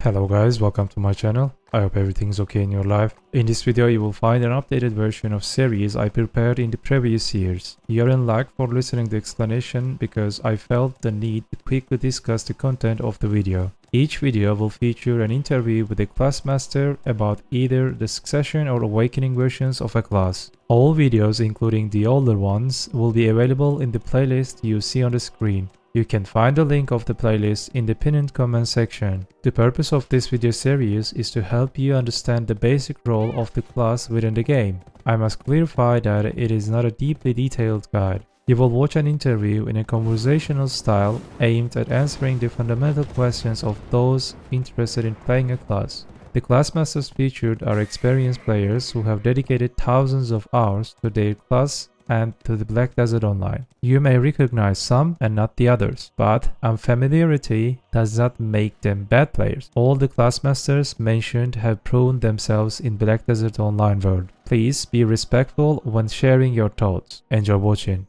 Hello guys, welcome to my channel. I hope everything's okay in your life. In this video you will find an updated version of series I prepared in the previous years. You're in luck for listening to the explanation because I felt the need to quickly discuss the content of the video. Each video will feature an interview with a class master about either the succession or awakening versions of a class. All videos, including the older ones, will be available in the playlist you see on the screen. You can find the link of the playlist in the pinned comment section. The purpose of this video series is to help you understand the basic role of the class within the game. I must clarify that it is not a deeply detailed guide. You will watch an interview in a conversational style aimed at answering the fundamental questions of those interested in playing a class. The class masters featured are experienced players who have dedicated thousands of hours to their class and to the Black Desert Online. You may recognize some and not the others, but unfamiliarity does not make them bad players. All the class masters mentioned have proven themselves in Black Desert Online world. Please be respectful when sharing your thoughts. Enjoy watching.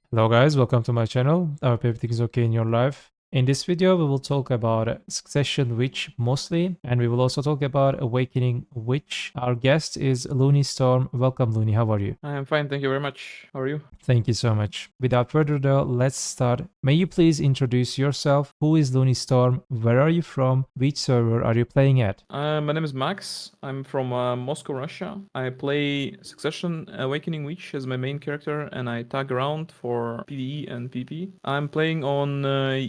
Hello guys, welcome to my channel. I hope everything is okay in your life. In this video, we will talk about Succession Witch mostly, and we will also talk about Awakening Witch. Our guest is LoonyStorm. Welcome, Loony. How are you? I am fine, thank you very much. How are you? Thank you so much. Without further ado, let's start. May you please introduce yourself? Who is LoonyStorm? Where are you from? Which server are you playing at? My name is Max. I'm from Moscow, Russia. I play Succession Awakening Witch as my main character, and I tag around for PvE and PvP. I'm playing on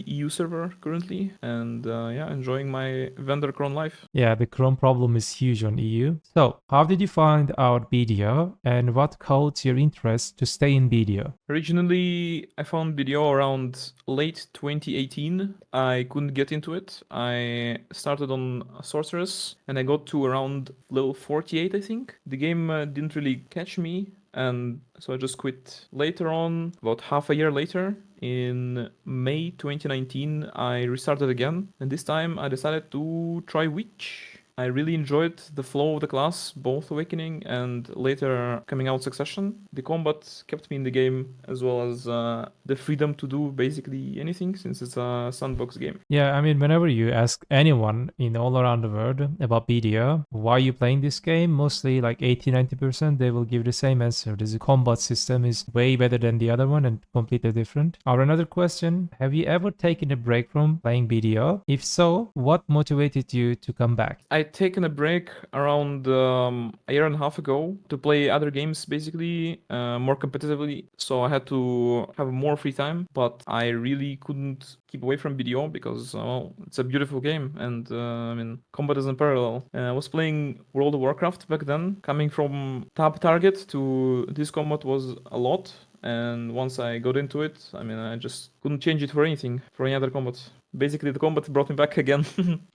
EU server currently, and yeah, enjoying my vendor cron life. Yeah, the Chrome problem is huge on EU. So, how did you find out BDO, and what caught your interest to stay in BDO? Originally, I found BDO around late 2018. I couldn't get into it. I started on Sorceress, and I got to around level 48, I think. The game didn't really catch me, and so I just quit. Later on, about half a year later, in May 2019, I restarted again, and this time I decided to try Witch. I really enjoyed the flow of the class, both Awakening and later coming out Succession. The combat kept me in the game, as well as the freedom to do basically anything, since it's a sandbox game. Yeah, I mean, whenever you ask anyone in all around the world about BDO, why are you playing this game, mostly like 80-90%, they will give the same answer. This combat system is way better than the other one and completely different. Our another question, have you ever taken a break from playing BDO? If so, what motivated you to come back? I'd taken a break around a year and a half ago to play other games, basically, more competitively. So I had to have more free time, but I really couldn't keep away from BDO because, well, it's a beautiful game, and I mean, combat is unparalleled. I was playing World of Warcraft back then. Coming from Tab Target to this combat was a lot. And once I got into it, I mean, I just couldn't change it for anything, for any other combat. Basically, the combat brought me back again.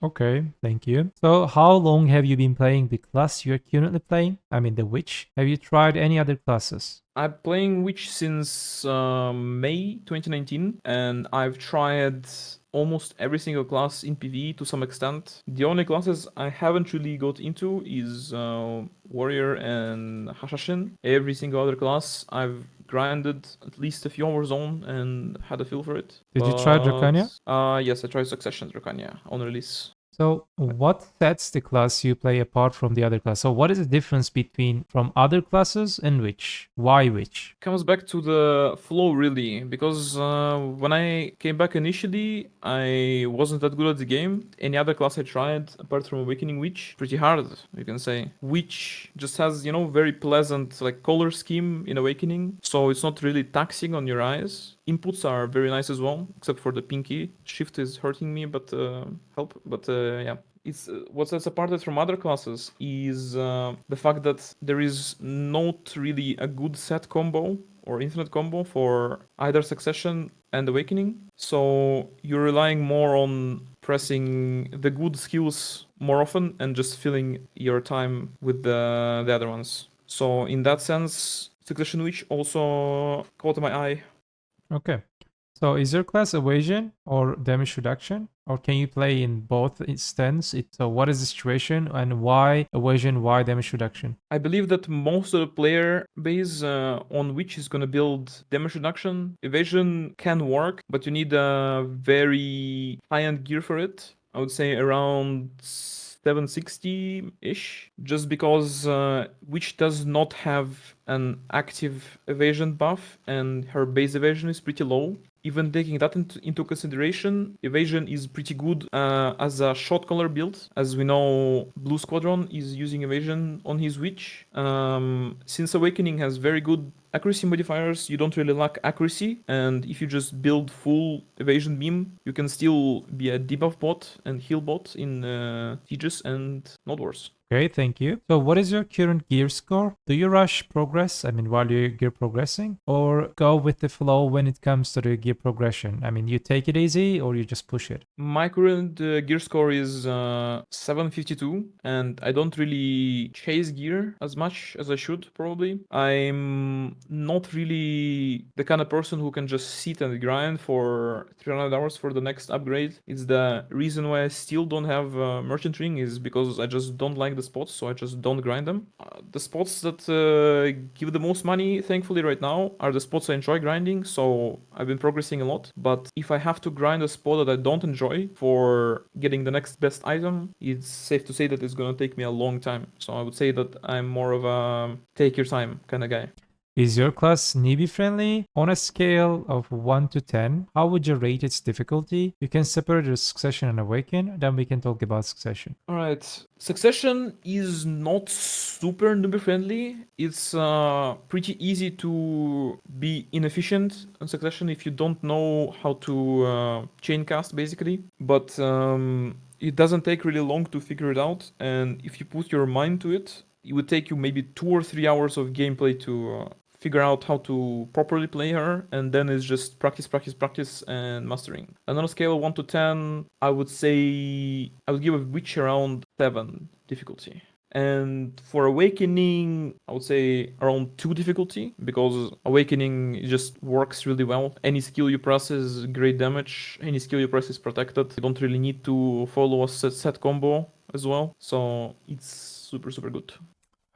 Okay, thank you. So, how long have you been playing the class you're currently playing? I mean, the witch. Have you tried any other classes? I'm playing Witch since May 2019, and I've tried almost every single class in PvE to some extent. The only classes I haven't really got into is Warrior and Hashashin. Every single other class I've grinded at least a few hours on and had a feel for it. Did you try Dracania? Yes, I tried Succession Dracania on release. So, what sets the class you play apart from the other class? So, what is the difference between from other classes and witch? Why witch? Comes back to the flow, really, because when I came back initially, I wasn't that good at the game. Any other class I tried apart from Awakening Witch, pretty hard, you can say. Witch just has, very pleasant like color scheme in Awakening, so it's not really taxing on your eyes. Inputs are very nice as well, except for the pinky. Shift is hurting me, but help. But yeah. It's what sets apart from other classes is the fact that there is not really a good set combo or infinite combo for either Succession and Awakening. So you're relying more on pressing the good skills more often and just filling your time with the other ones. So in that sense, Succession Witch also caught my eye. Okay. So is your class evasion or damage reduction? Or can you play in both instances? So what is the situation and why evasion, why damage reduction? I believe that most of the player base on which is going to build damage reduction. Evasion can work, but you need a very high-end gear for it. I would say around 760-ish, just because Witch does not have an active evasion buff and her base evasion is pretty low. Even taking that into consideration, evasion is pretty good as a shot caller build. As we know, Blue Squadron is using evasion on his Witch. Since Awakening has very good accuracy modifiers, you don't really lack accuracy, and if you just build full evasion beam, you can still be a debuff bot and heal bot in Sieges and Node Wars. Okay, thank you. So what is your current gear score? Do you rush progress, I mean, while you're gear progressing, or go with the flow when it comes to the gear progression? I mean, you take it easy or you just push it? My current gear score is 752, and I don't really chase gear as much as I should, probably. I'm not really the kind of person who can just sit and grind for 300 hours for the next upgrade. It's the reason why I still don't have Merchant Ring is because I just don't like the spots, so I just don't grind them. The spots that give the most money, thankfully, right now are the spots I enjoy grinding, so I've been progressing a lot. But if I have to grind a spot that I don't enjoy for getting the next best item, it's safe to say that it's gonna take me a long time. So I would say that I'm more of a take your time kind of guy. Is your class newbie friendly? On a scale of 1 to 10, how would you rate its difficulty? You can separate the Succession and Awaken, then we can talk about Succession. Alright, Succession is not super newbie friendly. It's pretty easy to be inefficient on Succession if you don't know how to chain cast, basically. But it doesn't take really long to figure it out, and if you put your mind to it, it would take you maybe 2 or 3 hours of gameplay to figure out how to properly play her, and then it's just practice and mastering. And on a scale of 1 to 10, I would say I would give a Witch around 7 difficulty. And for Awakening, I would say around 2 difficulty, because Awakening just works really well. Any skill you press is great damage. Any skill you press is protected. You don't really need to follow a set combo as well. So it's super, super good.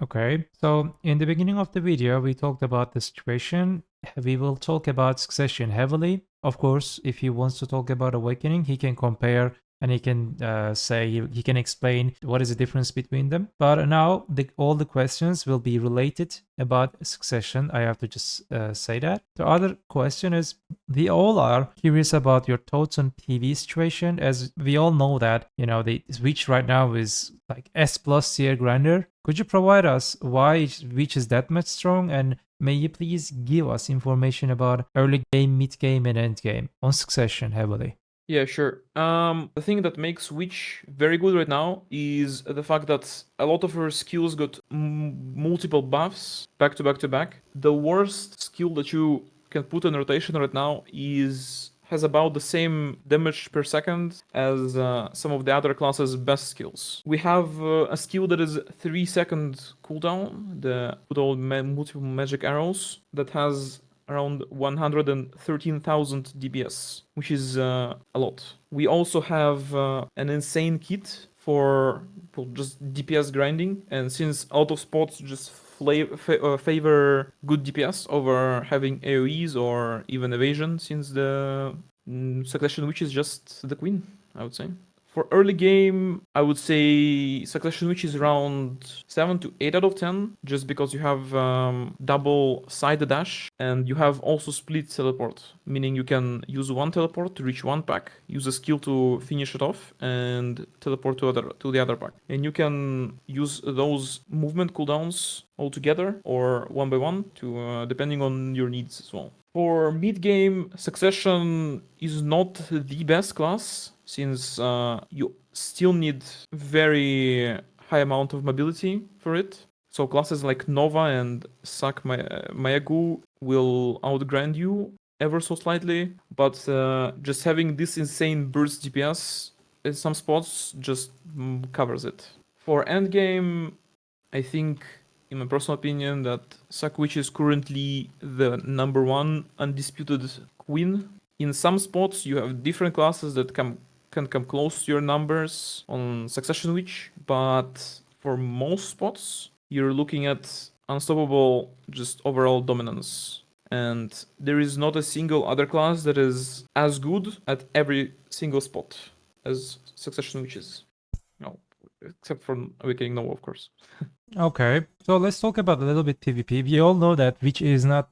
Okay, so in the beginning of the video, we talked about the situation. We will talk about Succession heavily. Of course, if he wants to talk about Awakening, he can compare and he can say, he can explain what is the difference between them. But now all the questions will be related about Succession. I have to just say that. The other question is, we all are curious about your thoughts on PvE situation, as we all know that, the Switch right now is like S plus tier grinder. Could you provide us why Switch is that much strong, and may you please give us information about early game, mid game, and end game on Succession heavily? Yeah, sure. The thing that makes Witch very good right now is the fact that a lot of her skills got multiple buffs back to back to back. The worst skill that you can put in rotation right now has about the same damage per second as some of the other classes' best skills. We have a skill that is 3-second cooldown, the good old multiple magic arrows, that has around 113,000 DPS, which is a lot. We also have an insane kit for just DPS grinding, and since out of spots just favor good DPS over having AoEs or even evasion, since the Succession Witch is just the queen, I would say. For early game, I would say Succession Witch is around 7 to 8 out of 10, just because you have double side dash and you have also split teleport, meaning you can use one teleport to reach one pack, use a skill to finish it off, and teleport to the other pack. And you can use those movement cooldowns all together or one by one, to depending on your needs as well. For mid game, Succession is not the best class, since you still need very high amount of mobility for it. So classes like Nova and Sak Mayagu will outgrind you ever so slightly, but just having this insane burst DPS in some spots just covers it. For endgame, I think, in my personal opinion, that Sakwitch is currently the number one undisputed queen. In some spots, you have different classes that can come close to your numbers on Succession Witch, but for most spots, you're looking at unstoppable, just overall dominance. And there is not a single other class that is as good at every single spot as Succession Witch is. No, except for Awakening Nova, of course. Okay, so let's talk about a little bit PvP. We all know that Witch is not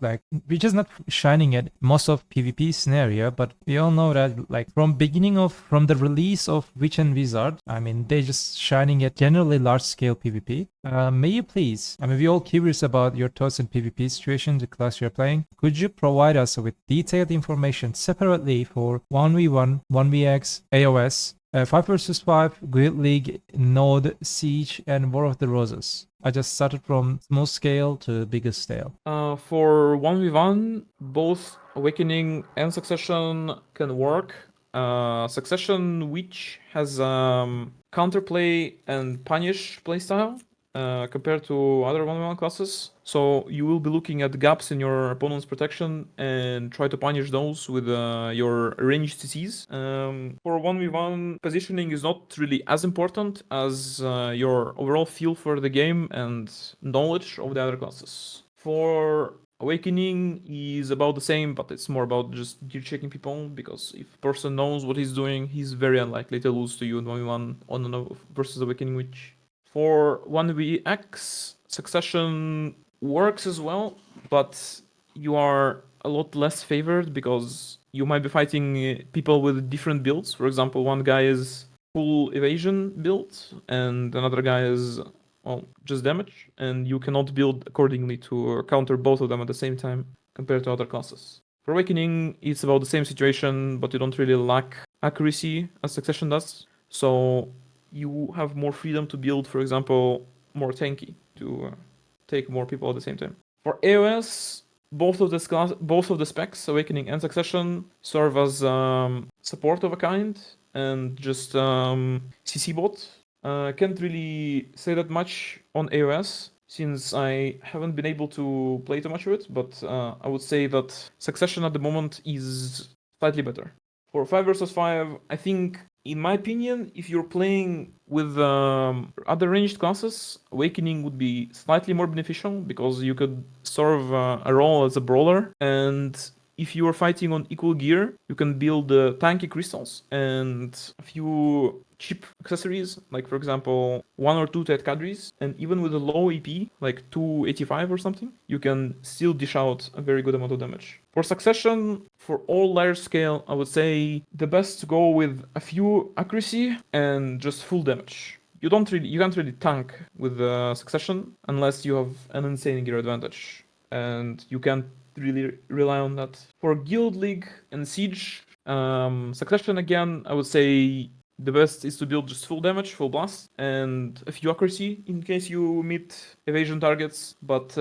shining at most of PvP scenario, but we all know that like from the release of Witch and Wizard, I mean, they're just shining at generally large scale PvP. May you please, I mean, we're all curious about your thoughts on PvP situation, the class you're playing. Could you provide us with detailed information separately for 1v1, 1vx, AOS, 5 vs 5, Guild League, Node, Siege, and War of the Roses? I just started from small scale to bigger scale. For 1v1, both Awakening and Succession can work. Succession Witch has counterplay and punish playstyle compared to other 1v1 classes. So you will be looking at gaps in your opponent's protection and try to punish those with your ranged CCs. For 1v1, positioning is not really as important as your overall feel for the game and knowledge of the other classes. For Awakening is about the same, but it's more about just gear checking people, because if a person knows what he's doing, he's very unlikely to lose to you in 1v1 on versus Awakening Witch. For 1vx, Succession works as well, but you are a lot less favored because you might be fighting people with different builds. For example, one guy is full evasion build and another guy is, well, just damage, and you cannot build accordingly to counter both of them at the same time compared to other classes. For Awakening, it's about the same situation, but you don't really lack accuracy as Succession does. So you have more freedom to build, for example, more tanky to take more people at the same time. For AOS, both of the specs, Awakening and Succession, serve as support of a kind and just CC bot. Can't really say that much on AOS since I haven't been able to play too much of it, but I would say that Succession at the moment is slightly better. For 5 versus 5, I think, in my opinion, if you're playing with other ranged classes, Awakening would be slightly more beneficial because you could serve a role as a brawler, and if you are fighting on equal gear, you can build tanky crystals and a few cheap accessories, like for example, 1 or 2 Tet Cadres, and even with a low EP, like 285 or something, you can still dish out a very good amount of damage. For Succession, for all large scale, I would say the best to go with a few accuracy and just full damage. You can't really tank with Succession unless you have an insane gear advantage, and you can't really rely on that. For Guild League and Siege, Succession again, I would say the best is to build just full damage, full blast, and a few accuracy in case you meet evasion targets. But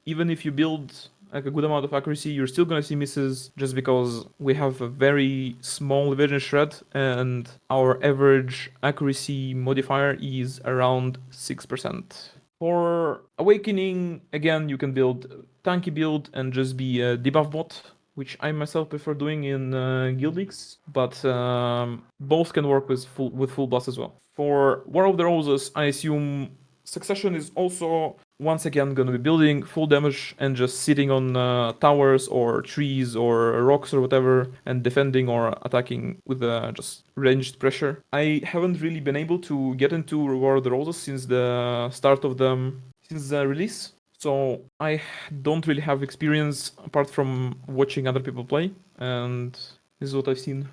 even if you build like a good amount of accuracy, you're still gonna see misses just because we have a very small evasion shred and our average accuracy modifier is around 6%. For Awakening, again, you can build tanky build and just be a debuff bot, which I myself prefer doing in Guild Leagues, but both can work with full blast as well. For War of the Roses, I assume Succession is also once again going to be building full damage and just sitting on towers or trees or rocks or whatever and defending or attacking with just ranged pressure. I haven't really been able to get into War of the Roses since the release. So I don't really have experience apart from watching other people play, and this is what I've seen.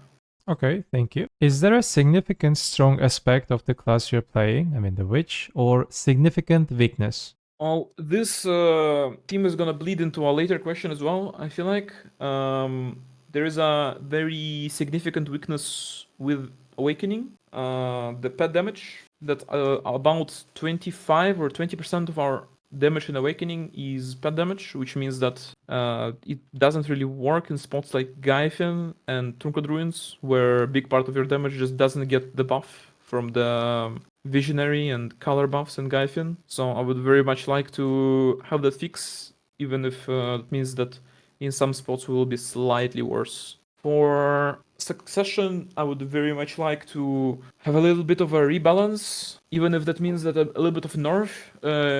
Okay, thank you. Is there a significant strong aspect of the class you're playing, I mean the witch, or significant weakness? Well, this theme is gonna bleed into a later question as well, I feel like. There is a very significant weakness with Awakening, the pet damage, that about 25 or 20% of our damage in Awakening is pet damage, which means that it doesn't really work in spots like Gaifin and Trunkod Ruins, where a big part of your damage just doesn't get the buff from the visionary and color buffs in Gaifin. So I would very much like to have that fix, even if it means that in some spots we will be slightly worse. For Succession, I would very much like to have a little bit of a rebalance, even if that means that a little bit of nerf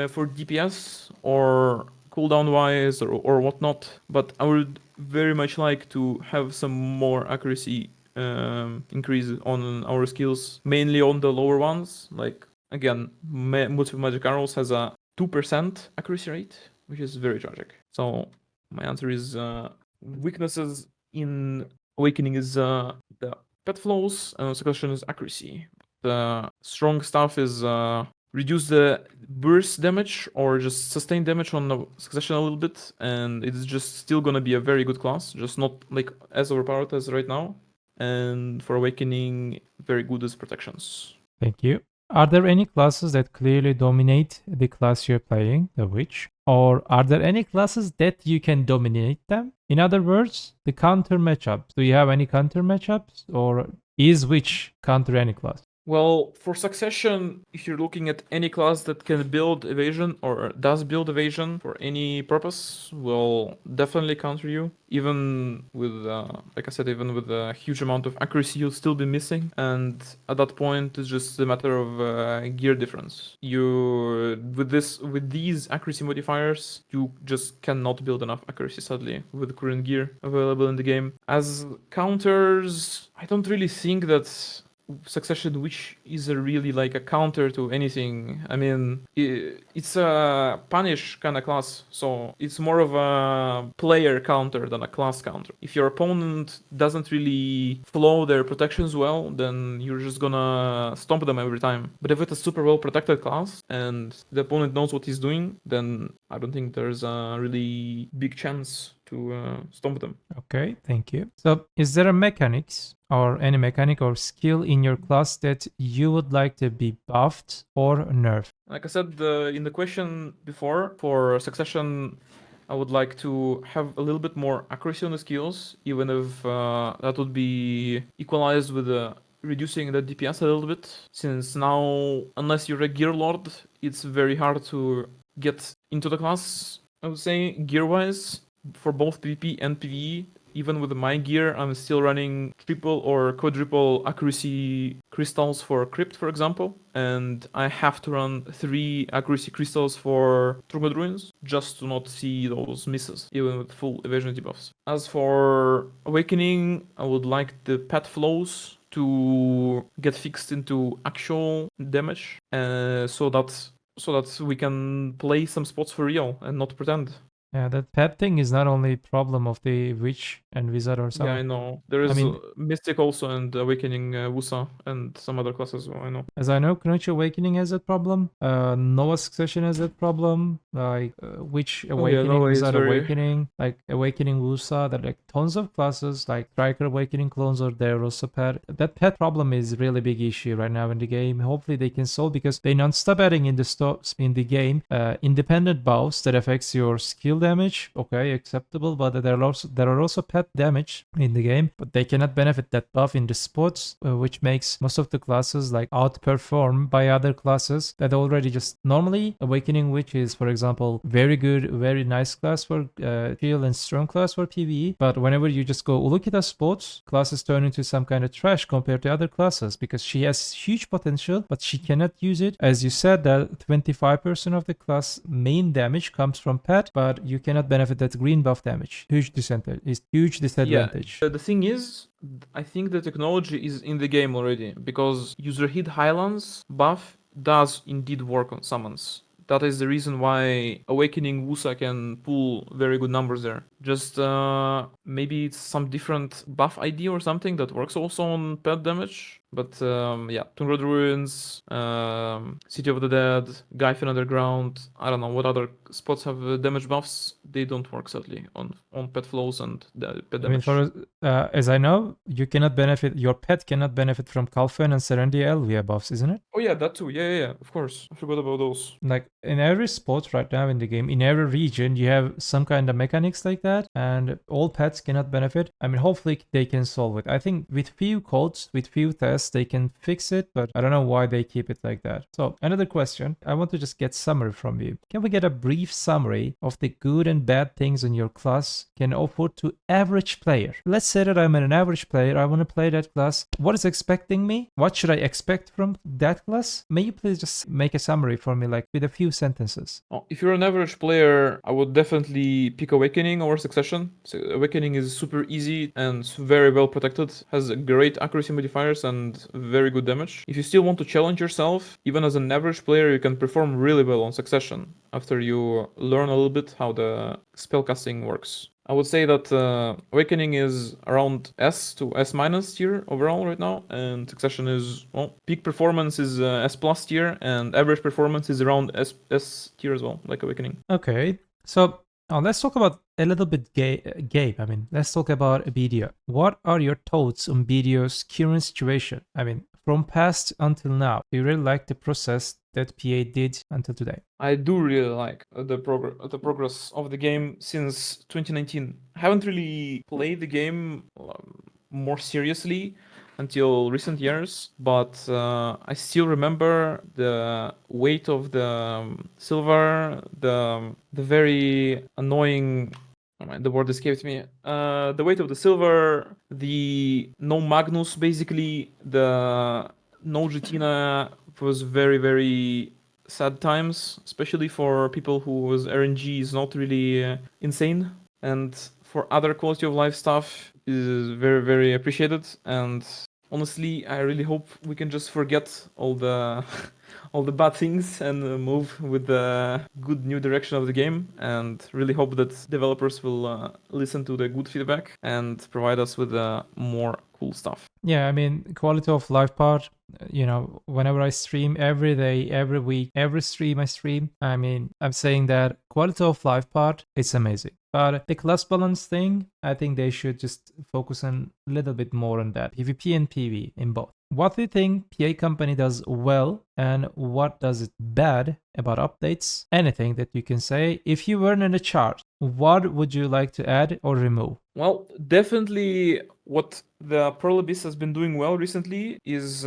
for DPS or cooldown wise or whatnot. But I would very much like to have some more accuracy increase on our skills, mainly on the lower ones. Like again, multiple magic arrows has a 2% accuracy rate, which is very tragic. So my answer is weaknesses in Awakening is the pet flows, and Succession is accuracy. The strong stuff is reduce the burst damage or just sustain damage on the Succession a little bit, and it's just still gonna be a very good class, just not like as overpowered as right now. And for Awakening, very good as protections. Thank you. Are there any classes that clearly dominate the class you're playing, the witch? Or are there any classes that you can dominate them? In other words, the counter matchups. Do you have any counter matchups? Or is witch counter any class? Well, for Succession, if you're looking at any class that can build evasion or does build evasion for any purpose, will definitely counter you. Even with, like I said, even with a huge amount of accuracy, you'll still be missing. And at that point, it's just a matter of gear difference. With these accuracy modifiers, you just cannot build enough accuracy, sadly, with the current gear available in the game. As counters, I don't really think that Succession, which is really like a counter to anything. I mean, it's a punish kind of class, so it's more of a player counter than a class counter. If your opponent doesn't really flow their protections well, then you're just gonna stomp them every time. But if it's a super well protected class and the opponent knows what he's doing, then I don't think there's a really big chance to stomp them. Okay, thank you. So, is there a mechanics or any mechanic or skill in your class that you would like to be buffed or nerfed? Like I said in the question before, for Succession, I would like to have a little bit more accuracy on the skills, even if that would be equalized with reducing the DPS a little bit, since now, unless you're a gear lord, it's very hard to get into the class, I would say, gear-wise, for both PvP and PvE. Even with my gear, I'm still running triple or quadruple accuracy crystals for Crypt, for example, and I have to run 3 accuracy crystals for Trugmad Ruins just to not see those misses, even with full evasion debuffs. As for Awakening, I would like the pet flows to get fixed into actual damage, so that we can play some spots for real and not pretend. Yeah, that pet thing is not only problem of the witch and wizard or Yeah, something. I know. There is Mystic also, and Awakening Wusa, and some other classes as well, I know. As I know, Knuch Awakening has that problem. Nova Succession has that problem. Like Witch Awakening, Nova is Wizard very- Awakening, like Awakening Wusa. There are like tons of classes. Like Striker Awakening clones are there also pet. That pet problem is really big issue right now in the game. Hopefully they can solve because they non-stop adding in the stops in the game independent buffs that affects your skill damage. Okay, acceptable, but there are also pet damage in the game, but they cannot benefit that buff in the spots, which makes most of the classes like outperform by other classes that already just normally Awakening Witch is, for example, very good, very nice class for shield and strong class for PvE, but whenever you just go look at the spots, classes turn into some kind of trash compared to other classes because she has huge potential, but she cannot use it. As you said, that 25% of the class main damage comes from pet, but you cannot benefit that green buff damage. Huge disadvantage. Yeah, the thing is, I think the technology is in the game already, because user hit Highlands buff does indeed work on summons. That is the reason why Awakening Wusa can pull very good numbers there. Just maybe it's some different buff ID or something that works also on pet damage. But yeah, Tungrad Ruins, City of the Dead, Gaifen Underground, I don't know what other spots have damage buffs. They don't work sadly on pet flows and the pet damage. I mean, as I know, you cannot benefit, your pet cannot benefit from Kalfen and Serendia Elvia buffs, isn't it? Oh yeah, that too. Yeah, of course. I forgot about those. Like in every spot right now in the game, in every region, you have some kind of mechanics like that, and all pets cannot benefit. I mean, hopefully they can solve it. I think with few codes, with few tests, they can fix it, but I don't know why they keep it like that. So another question, I want to just get summary from you. Can we get a brief summary of the good and bad things in your class can offer to average player? Let's say that I'm an average player, I want to play that class. What is expecting me? What should I expect from that class? May you please just make a summary for me, like with a few sentences? If you're an average player, I would definitely pick Awakening over Succession. So Awakening is super easy and very well protected, has great accuracy modifiers and very good damage. If you still want to challenge yourself, even as an average player, you can perform really well on Succession after you learn a little bit how the spellcasting works. I would say that Awakening is around S to S minus tier overall right now, and Succession is, well, peak performance is S plus tier, and average performance is around S tier as well, like Awakening. Okay, so let's talk about a little bit Gabe. I mean, let's talk about BDO. What are your thoughts on BDO's current situation? I mean, from past until now, do you really like the process that PA did until today? I do really like the progress of the game since 2019. I haven't really played the game more seriously until recent years, but I still remember the weight of the silver, the very annoying. The word escaped me. The weight of the silver, the no Magnus, basically, the no Jetina was very, very sad times, especially for people whose RNG is not really insane. And for other quality of life stuff is very, very appreciated. And honestly, I really hope we can just forget all the all the bad things and move with the good new direction of the game, and really hope that developers will listen to the good feedback and provide us with more cool stuff. Yeah, I mean, quality of life part, you know, whenever I stream every day, every week, every stream I stream, I mean, I'm saying that quality of life part, it's amazing. But the class balance thing, I think they should just focus on a little bit more on that. PvP and PvE in both. What do you think PA company does well and what does it bad about updates? Anything that you can say. If you weren't in a chart, what would you like to add or remove? Well, definitely what the Pearl Abyss has been doing well recently is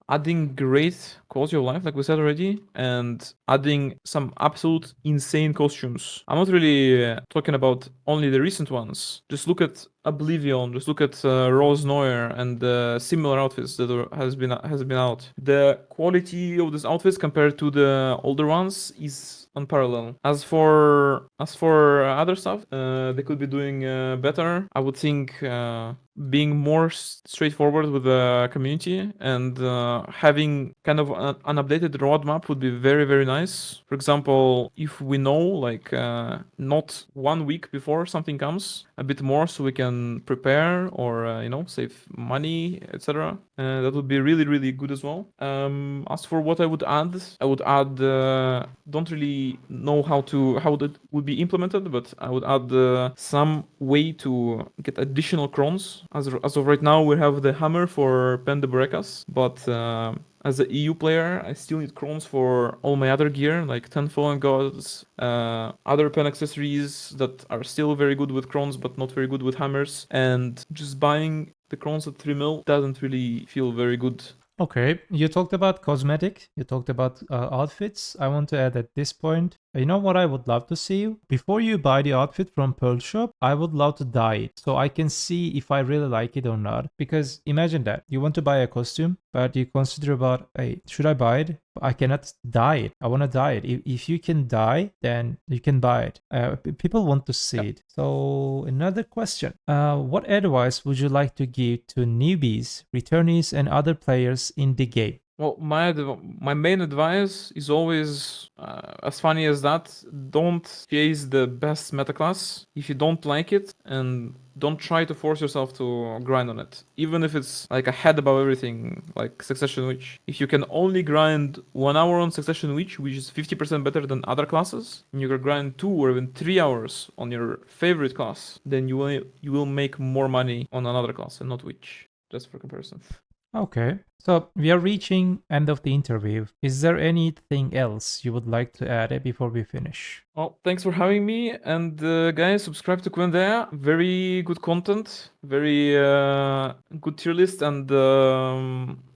adding great quality of life, like we said already, and adding some absolute insane costumes. I'm not really talking about only the recent ones. Just look at Oblivion, just look at Rose Noir and similar outfits that has been out. The quality of these outfits compared to the older ones is unparalleled. As for other stuff, they could be doing better. I would think being more straightforward with the community and having kind of an updated roadmap would be very, very nice. For example, if we know like not 1 week before something comes, a bit more so we can prepare or save money, etc. That would be really, really good as well. As for what I would add don't really know how that would be implemented, but I would add some way to get additional crowns. As of right now, we have the hammer for Pen de Brecas, but as an EU player, I still need crowns for all my other gear, like 10 Fallen Gods, other pen accessories that are still very good with crowns, but not very good with hammers, and just buying the crowns at 3 mil doesn't really feel very good. Okay, you talked about cosmetic, you talked about outfits. I want to add at this point, you know what I would love to see? Before you buy the outfit from Pearl Shop, I would love to dye it so I can see if I really like it or not. Because imagine that, you want to buy a costume, but you consider about, hey, should I buy it? I cannot dye it. I want to dye it. If you can dye, then you can buy it. People want to see it. So another question. What advice would you like to give to newbies, returnees, and other players in the game? Well, my main advice is always, as funny as that, don't chase the best meta class if you don't like it, and don't try to force yourself to grind on it. Even if it's like ahead above everything, like Succession Witch. If you can only grind 1 hour on Succession Witch, which is 50% better than other classes, and you can grind 2 or even 3 hours on your favorite class, then you will make more money on another class and not Witch. Just for comparison. Okay, so we are reaching end of the interview. Is there anything else you would like to add before we finish? Well, thanks for having me, and guys, subscribe to Quendea. Very good content, very good tier list and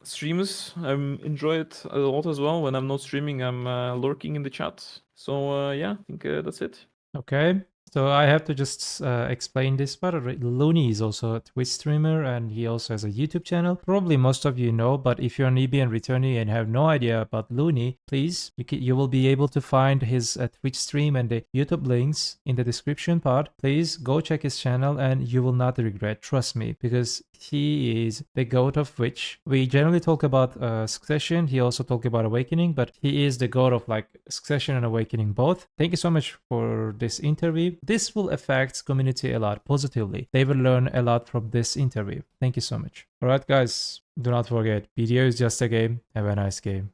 streams. I enjoy it a lot as well. When I'm not streaming, I'm lurking in the chat. So yeah, I think that's it. Okay. So I have to just explain this part. Loony is also a Twitch streamer and he also has a YouTube channel. Probably most of you know, but if you're a newbie and returnee and have no idea about Loony, please, you will be able to find his Twitch stream and the YouTube links in the description part. Please go check his channel and you will not regret, trust me, because he is the goat of Witch. We generally talk about Succession, he also talk about Awakening, but he is the goat of like Succession and Awakening both. Thank you so much for this interview. This will affect community a lot positively. They will learn a lot from this interview. Thank you so much. Alright guys, do not forget, BDO is just a game. Have a nice game.